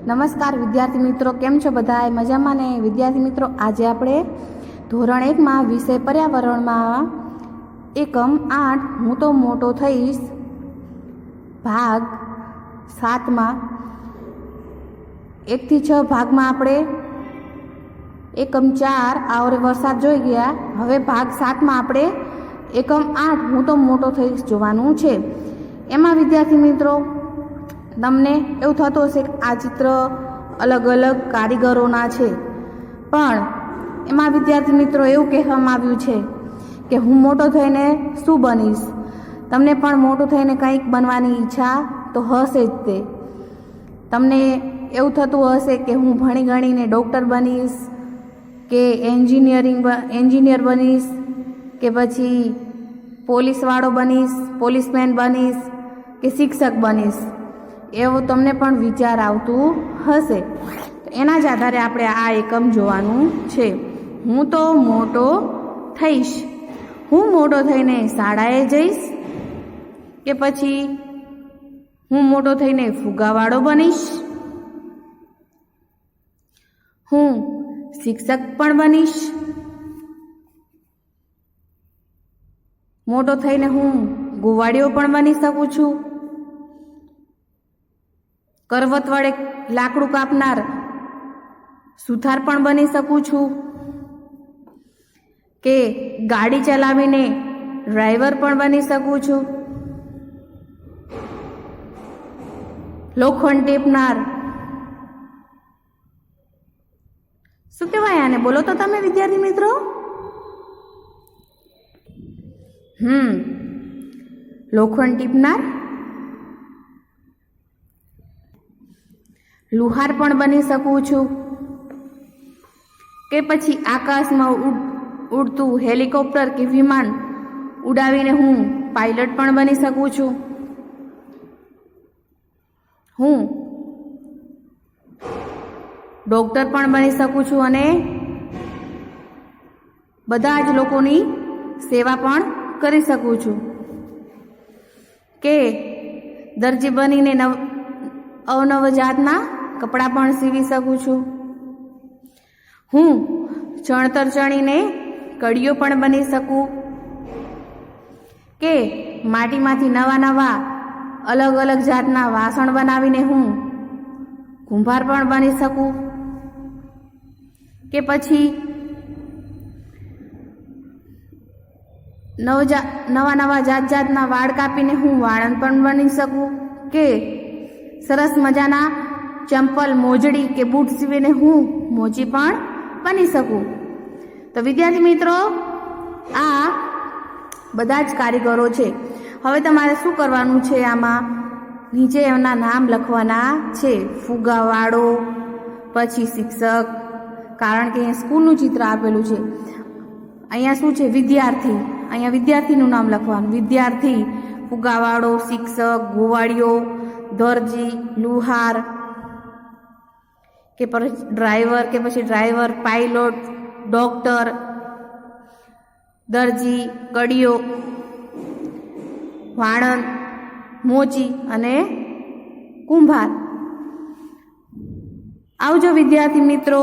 નમસ્કાર વિદ્યાર્થી મિત્રો, કેમ છો બધાય? મજામાં ને? વિદ્યાર્થી મિત્રો, આજે આપણે ધોરણ 1માં વિષય પર્યાવરણમાં એકમ 8 હું તો મોટો થઈશ ભાગ 7માં 1 થી 6 ભાગમાં આપણે એકમ 4 આવરે વરસાદ જોઈ ગયા. હવે ભાગ 7માં આપણે એકમ 8 હું તો મોટો થઈશ જોવાનું છે. એમાં વિદ્યાર્થી મિત્રો તમને એવું થતું હશે કે આ ચિત્ર અલગ અલગ કારીગરોના છે, પણ એમાં વિદ્યાર્થી મિત્રો એવું કહેવામાં આવ્યું છે કે હું મોટો થઈને શું બનીશ. તમને પણ મોટું થઈને કંઈક બનવાની ઈચ્છા તો હશે જ. તે તમને એવું થતું હશે કે હું ભણી ગણીને ડૉક્ટર બનીશ, કે એન્જિનિયર બનીશ, કે પછી પોલીસવાળો બનીશ, પોલીસમેન બનીશ, કે શિક્ષક બનીશ. એવું તમને પણ વિચાર આવતું હશે. એના જ આધારે આપણે આ એકમ જોવાનું છે. હું તો મોટો થઈશ. હું મોટો થઈને શાળાએ જઈશ, કે પછી હું મોટો થઈને ફુગ્ગાવાળો બનીશ, હું શિક્ષક પણ બનીશ, મોટો થઈને હું ગોવાળિયો પણ બની શકું છું, કરવત વડે લાકડું કાપનાર સુથાર પણ બની શકું છું, કે ગાડી ચલાવીને ડ્રાઈવર પણ બની શકું છું, લોખંડ ટીપનાર શું કહેવાય આને? બોલો તો તમે વિદ્યાર્થી મિત્રો. લોખંડ ટીપનાર લુહાર પણ બની શકું છું, કે પછી આકાશમાં ઉડતું હેલિકોપ્ટર કે વિમાન ઉડાવીને હું પાયલટ પણ બની શકું છું, હું ડૉક્ટર પણ બની શકું છું અને બધા જ લોકોની સેવા પણ કરી શકું છું, કે દરજી બનીને અવનવ જાતના કપડાં પણ સીવી શકું છું, હું ચણતર ચણીને કડીઓ પણ બની શકું, કે માટીમાંથી નવા અલગ અલગ જાતના વાસણ બનાવીને હું કુંભાર પણ બની શકું, કે પછી નવા જાતના વાળ કાપીને હું વાળંદ પણ બની શકું, કે સરસ મજાના ચંપલ, મોજડી કે બૂટ સીવીને હું મોચી પણ બની શકું. તો વિદ્યાર્થી મિત્રો, આ બધા જ કારીગરો છે. હવે તમારે શું કરવાનું છે? આમાં નીચે એમના નામ લખવાના છે. ફુગ્ગાવાળો, પછી શિક્ષક, કારણ કે અહીંયા સ્કૂલનું ચિત્ર આપેલું છે. અહીંયા શું છે? વિદ્યાર્થી. અહીંયા વિદ્યાર્થીનું નામ લખવાનું. વિદ્યાર્થી, ફુગ્ગાવાળો, શિક્ષક, ગોવાળિયો, દરજી, લુહાર, કે પછી ડ્રાઈવર, પાયલોટ, ડૉક્ટર, દરજી, કડીઓ, વાળંદ, મોચી અને કુંભાર. આવજો વિદ્યાર્થી મિત્રો.